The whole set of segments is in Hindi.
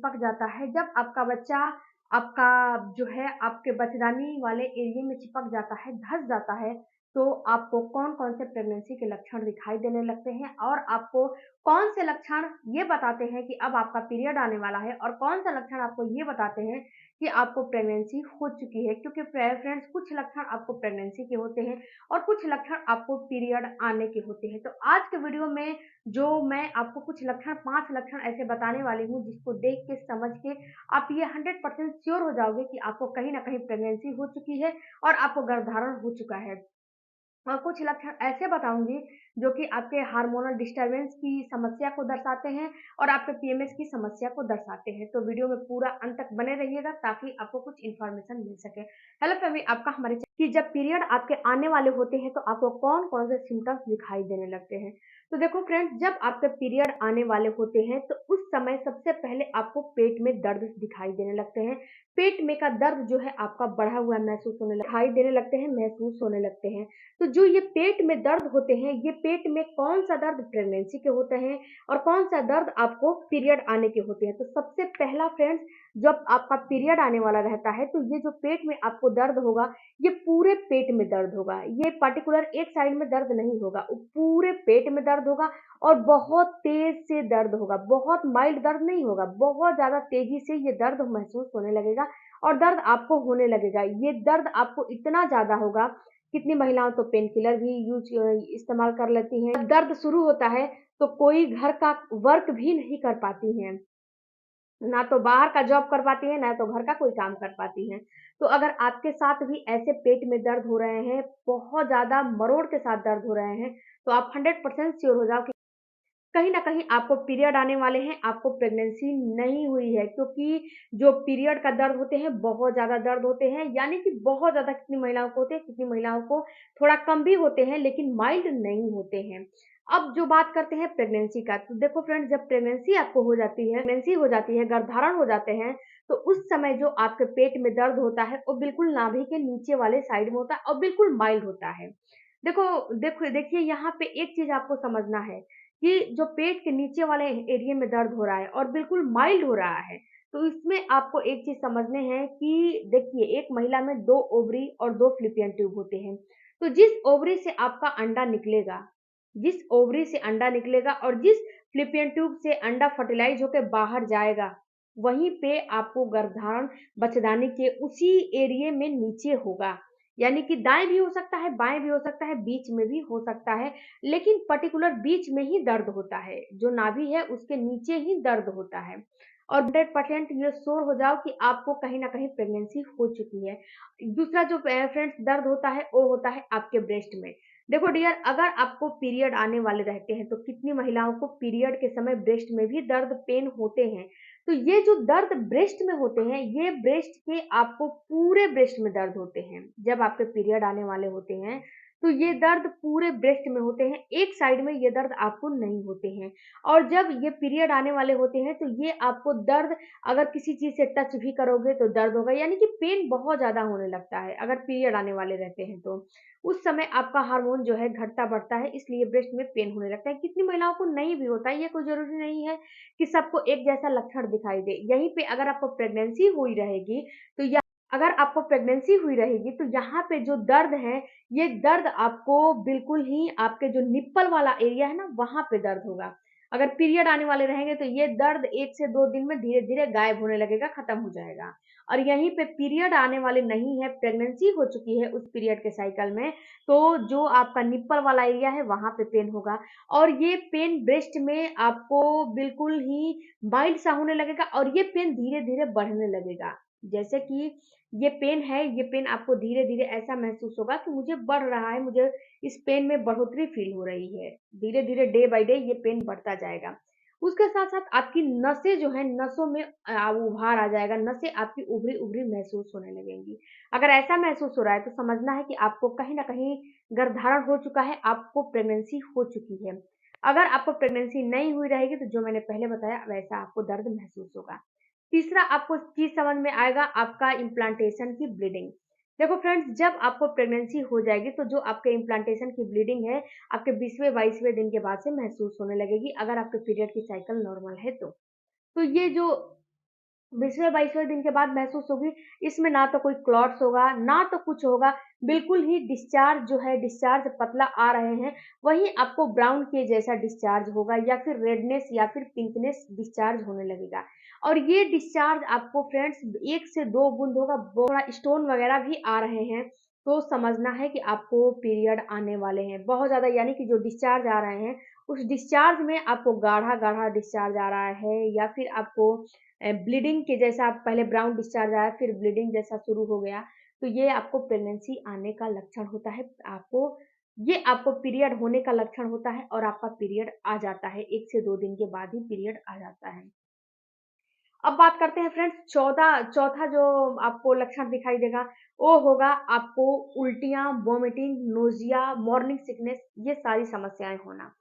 चिपक जाता है, जब आपका बच्चा आपका जो है आपके बच्चेदानी वाले एरिया में चिपक जाता है, धँस जाता है, तो आपको कौन-कौन से प्रेगनेंसी के लक्षण दिखाई देने लगते हैं और आपको कौन से लक्षण ये बताते हैं कि अब आपका पीरियड आने वाला है और कौन सा लक्षण आपको ये बताते हैं कि आपको प्रेगनेंसी हो चुकी है। क्योंकि फ्रेंड्स कुछ लक्षण आपको प्रेगनेंसी के होते हैं और कुछ लक्षण आपको पीरियड आने के होते हैं। तो आज के वीडियो में जो मैं आपको कुछ लक्षण 5 लक्षण ऐसे बताने वाली हूँ जिसको देख के समझ के आप ये 100% श्योर हो जाओगे कि आपको कहीं न कहीं प्रेगनेंसी हो चुकी है और आपको गर्भधारण हो चुका है। और कुछ लक्षण ऐसे बताऊँगी जो कि आपके हार्मोनल डिस्टर्बेंस की समस्या को दर्शाते हैं और आपके पीएमएस की समस्या को दर्शाते हैं। तो वीडियो में पूरा अंत तक बने रहिएगा ताकि आपको कुछ इन्फॉर्मेशन मिल सके। हेलो फैमिली, आपका हमारे कि जब पीरियड आपके आने वाले होते हैं तो आपको कौन-कौन से सिम्पटम्स दिखाई देने लगते हैं। तो देखो फ्रेंड्स, जब आपके पीरियड आने वाले होते हैं तो उस समय सबसे पहले आपको पेट में दर्द दिखाई देने लगते हैं। पेट में का दर्द जो है आपका बढ़ा हुआ महसूस होने दिखाई देने लगते हैं, महसूस होने लगते हैं। तो जो ये पेट में दर्द होते हैं, ये पेट में कौन-सा दर्द प्रेगनेंसी के होते हैं और कौन-सा दर्द आपको पीरियड आने के होते हैं। तो सबसे पहला फ्रेंड्स, जब आपका पीरियड आने वाला रहता है, तो ये जो पेट में आपको दर्द होगा, ये पूरे पेट में दर्द होगा। ये पर्टिकुलर एक साइड में दर्द नहीं होगा, पूरे पेट में दर्द होगा और बहुत तेज़ से दर्द होगा। बहुत माइल्ड दर्द नहीं होगा, बहुत ज़्यादा तेज़ी से ये दर्द महसूस होने लगेगा और दर्द आपको होने लगेगा। ये दर्द आपको इतना ज़्यादा होगा, कितनी महिलाएँ तो पेन किलर भी इस्तेमाल कर लेती हैं। जब दर्द शुरू होता है, तो कोई घर का वर्क भी नहीं कर पाती हैं। ना तो बाहर का जॉब कर पाती हैं, ना तो घर का कोई काम कर पाती हैं। तो अगर आपके साथ भी ऐसे पेट में दर्द हो रहे हैं, बहुत ज़्यादा मरोड़ के साथ दर्द हो रहे हैं, तो आप 100% श्योर हो जाओ कि कहीं न कहीं आपको पीरियड आने वाले हैं, आपको प्रेगनेंसी नहीं हुई है, क्योंकि जो पीरियड का दर्द होते हैं, बहुत ज़्यादा दर्द होते हैं, यानी कि बहुत ज़्यादा कितनी महिलाओं को होते हैं, कितनी महिलाओं को थोड़ा कम भी होते हैं, लेकिन माइल्ड नहीं होते हैं। अब जो बात करते हैं प्रेगनेंसी का, तो देखो फ्रेंड्स, जब प्रेगनेंसी आपको हो जाती है, प्रेगनेंसी हो जाती है, गर्भधारण हो जाते हैं, तो उस समय जो आपके पेट में दर्द होता है, वो बिल्कुल नाभि के नीचे वाले साइड में होता है और बिल्कुल माइल्ड होता है। देखिए यहाँ पे एक चीज़ आपको समझना है कि जो पेट के नीचे वाले एरिया में दर्द हो रहा है और बिल्कुल माइल्ड हो रहा है, तो इसमें आपको एक चीज़ समझने हैं कि देखिए, एक महिला में 2 ओवरी और 2 फ़्लैपियन ट्यूब होते हैं। तो जिस ओवरी से अंडा निकलेगा और जिस फ़्लैपियन ट्यूब से अंडा फर्टिलाइज़ होके बाहर जाएगा, वहीं पे आपको गर्भधारण बच्चेदानी के उसी एरिया में नीचे होगा। यानी कि दाएँ भी हो सकता है, बाएँ भी हो सकता है, बीच में भी हो सकता है, लेकिन पर्टिकुलर बीच में ही दर्द होता है। जो नाभि है उसके नीचे ही दर्द होता है और 100% ये श्योर हो जाओ कि आपको कहीं न कहीं प्रेगनेंसी हो चुकी है। दूसरा जो फ्रेंड्स दर्द होता है, वो होता है आपके ब्रेस्ट में। देखो डियर, अगर आपको पीरियड आने वाले रहते हैं, तो कितनी महिलाओं को पीरियड के समय ब्रेस्ट में भी दर्द, पेन होते हैं। तो ये जो दर्द ब्रेस्ट में होते हैं, ये ब्रेस्ट के आपको पूरे ब्रेस्ट में दर्द होते हैं। जब आपके पीरियड आने वाले होते हैं, तो ये दर्द पूरे ब्रेस्ट में होते हैं, एक साइड में ये दर्द आपको नहीं होते हैं। और जब ये पीरियड आने वाले होते हैं, तो ये आपको दर्द, अगर किसी चीज़ से टच भी करोगे तो दर्द होगा, यानी कि पेन बहुत ज़्यादा होने लगता है, अगर पीरियड आने वाले रहते हैं तो। उस समय आपका हार्मोन जो है घटता-बढ़ता है, इसलिए ब्रेस्ट में पेन होने लगता है। कितनी महिलाओं को नहीं भी होता है, ये कोई ज़रूरी नहीं है कि सबको एक जैसा लक्षण दिखाई दे। यहीं पे अगर आपको प्रेगनेंसी हुई रहेगी, तो या अगर आपको प्रेगनेंसी हुई रहेगी, तो यहाँ पे जो दर्द है, ये दर्द आपको बिल्कुल ही आपके जो निप्पल वाला एरिया है ना, वहाँ पे दर्द होगा। अगर पीरियड आने वाले रहेंगे, तो ये दर्द 1 से 2 दिन में धीरे-धीरे गायब होने लगेगा, खत्म हो जाएगा। और यहीं पे पीरियड आने वाले नहीं है, प्रेगनेंसी हो चुकी है उस पीरियड के साइकिल में, तो जो आपका निप्पल वाला एरिया है, वहाँ पे पेन होगा और ये पेन ब्रेस्ट में आपको बिल्कुल ही माइल्ड सा होने लगेगा और ये पेन धीरे-धीरे बढ़ने लगेगा। जैसे कि ये पेन है, ये पेन आपको धीरे-धीरे ऐसा महसूस होगा कि मुझे बढ़ रहा है, मुझे इस पेन में बढ़ोतरी फ़ील हो रही है। धीरे-धीरे डे बाय डे ये पेन बढ़ता जाएगा। उसके साथ-साथ आपकी नसें जो हैं, नसों में उभार आ जाएगा, नसें आपकी उभरी-उभरी महसूस होने लगेंगी। अगर ऐसा महसूस हो रहा है, तो समझना है कि आपको कहीं न कहीं गर्भधारण हो चुका है, आपको प्रेगनेंसी हो चुकी है। अगर आपको प्रेगनेंसी नहीं हुई रहेगी, तो जो मैंने पहले बताया, वैसा आपको दर्द महसूस होगा। तीसरा आपको चीज़ समझ में आएगा, आपका इम्प्लांटेशन की ब्लीडिंग। देखो फ्रेंड्स, जब आपको प्रेगनेंसी हो जाएगी, तो जो आपके इम्प्लांटेशन की ब्लीडिंग है, आपके 20वें-22वें दिन के बाद से महसूस होने लगेगी, अगर आपके पीरियड की साइकिल नॉर्मल है तो। तो ये जो 20वें 22वें दिन के बाद महसूस होगी। इसमें ना तो कोई क्लॉट्स होगा, ना तो कुछ होगा, बिल्कुल ही डिस्चार्ज जो है, डिस्चार्ज पतला आ रहे हैं। वहीं आपको ब्राउन के जैसा डिस्चार्ज होगा या फिर रेडनेस या फिर पिंकनेस डिस्चार्ज होने लगेगा। और ये डिस्चार्ज आपको फ्रेंड्स 1 से 2 बूंद होगा, थोड़ा स्टोन वगैरह भी आ रहे हैं, तो समझना है कि आपको पीरियड आने वाले हैं। बहुत ज़्यादा यानी कि जो डिस्चार्ज आ रहे हैं, उस डिस्चार्ज में आपको गाढ़ा-गाढ़ा डिस्चार्ज आ रहा है या फिर आपको ब्लीडिंग के जैसा पहले ब्राउन डिस्चार्ज आया फिर ब्लीडिंग जैसा शुरू हो गया, तो ये आपको प्रेगनेंसी आने का लक्षण होता है। आपको पीरियड होने का लक्षण होता है और आपका पीरियड आ जाता है। 1 से 2 दिन के बाद ही पीरियड आ जाता है। अब बात करते हैं फ्रेंड्स, चौथा जो आपको लक्षण दिखाई देगा, वो होगा आपको उल्टियाँ, वॉमिटिंग, नोज़िया, मॉर्निंग सिकनेस, ये सारी समस्याएँ होना।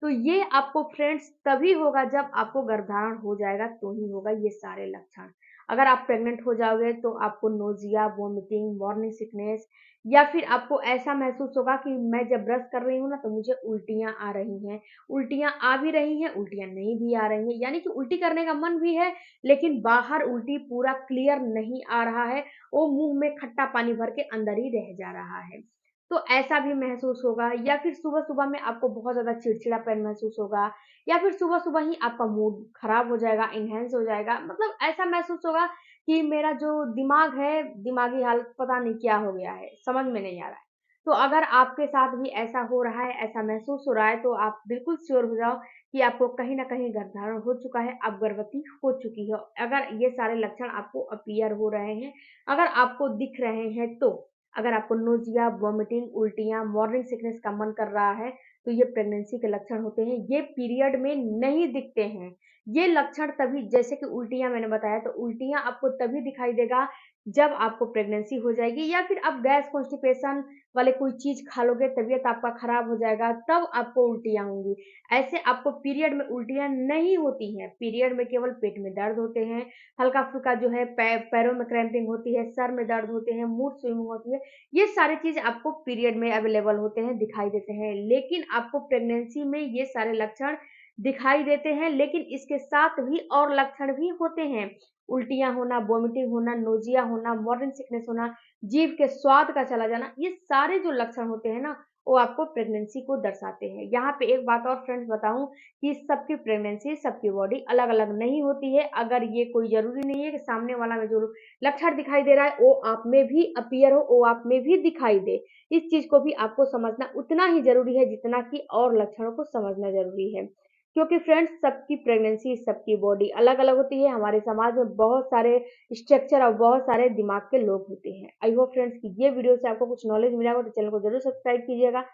तो ये आपको फ्रेंड्स तभी होगा जब आपको गर्भधारण हो जाएगा तो ही होगा ये सारे लक्षण। अगर आप प्रेग्नेंट हो जाओगे तो आपको नोज़िया, वॉमिटिंग, मॉर्निंग सिकनेस या फिर आपको ऐसा महसूस होगा कि मैं जब ब्रश कर रही हूँ ना तो मुझे उल्टियाँ आ रही हैं। उल्टियाँ आ भी रही हैं, उल्टियाँ नहीं भी आ रही हैं, यानी कि उल्टी करने का मन भी है लेकिन बाहर उल्टी पूरा क्लियर नहीं आ रहा है, वो मुँह में खट्टा पानी भर के अंदर ही रह जा रहा है। तो ऐसा भी महसूस होगा या फिर सुबह-सुबह में आपको बहुत ज़्यादा चिड़चिड़ापन महसूस होगा या फिर सुबह-सुबह ही आपका मूड खराब हो जाएगा, एनहांस हो जाएगा, मतलब ऐसा महसूस होगा कि मेरा जो दिमाग है, दिमागी हालत पता नहीं क्या हो गया है, समझ में नहीं आ रहा है। तो अगर आपके साथ भी ऐसा हो रहा है, ऐसा महसूस हो रहा है, तो आप बिल्कुल श्योर हो जाओ कि आपको कहीं न कहीं गर्भधारण हो चुका है, आप गर्भवती हो चुकी हो। अगर ये सारे लक्षण आपको अपीयर हो रहे हैं, अगर आपको दिख रहे हैं तो। अगर आपको नोज़िया, वॉमिटिंग, उल्टियाँ, मॉर्निंग सिकनेस का मन कर रहा है, तो ये प्रेगनेंसी के लक्षण होते हैं। ये पीरियड में नहीं दिखते हैं। ये लक्षण तभी जैसे कि उल्टियाँ मैंने बताया तो उल्टियाँ आपको तभी दिखाई देगा जब आपको प्रेगनेंसी हो जाएगी या फिर आप गैस कॉन्स्टिपेशन वाले कोई चीज़ खा लोगे, तबीयत आपका खराब हो जाएगा, तब आपको उल्टियाँ होंगी। ऐसे आपको पीरियड में उल्टियाँ नहीं होती हैं, पीरियड में केवल पेट में दर्द होते हैं, हल्का-फुल्का जो है पैरों में क्रैम्पिंग होती है, सर में दर्द होते हैं, मूड स्विंग होती है, ये सारी चीज़ आपको पीरियड में अवेलेबल होते हैं, दिखाई देते हैं। लेकिन आपको प्रेगनेंसी में ये सारे लक्षण दिखाई देते हैं, लेकिन इसके साथ भी और लक्षण भी होते हैं। उल्टियाँ होना, वॉमिटिंग होना, नोज़िया होना, मॉर्निंग सिकनेस होना, जीभ के स्वाद का चला जाना, ये सारे जो लक्षण होते हैं ना, वो आपको प्रेगनेंसी को दर्शाते हैं। यहाँ पे एक बात और फ्रेंड्स बताऊँ कि सबकी प्रेगनेंसी, सबकी बॉडी अलग-अलग नहीं होती है। अगर ये कोई ज़रूरी नहीं है कि सामने वाला में जो लक्षण दिखाई दे रहा है, वो आप में भी अपीयर हो, वो आप में भी दिखाई दे। इस चीज़ को भी आपको समझना उतना ही ज़रूरी है जितना कि और लक्षणों को समझना ज़रूरी है। क्योंकि फ्रेंड्स सबकी प्रेगनेंसी, सबकी बॉडी अलग-अलग होती है। हमारे समाज में बहुत सारे स्ट्रक्चर और बहुत सारे दिमाग के लोग होते हैं। आई होप फ्रेंड्स कि ये वीडियो से आपको कुछ नॉलेज मिला हो तो चैनल को ज़रूर सब्सक्राइब कीजिएगा।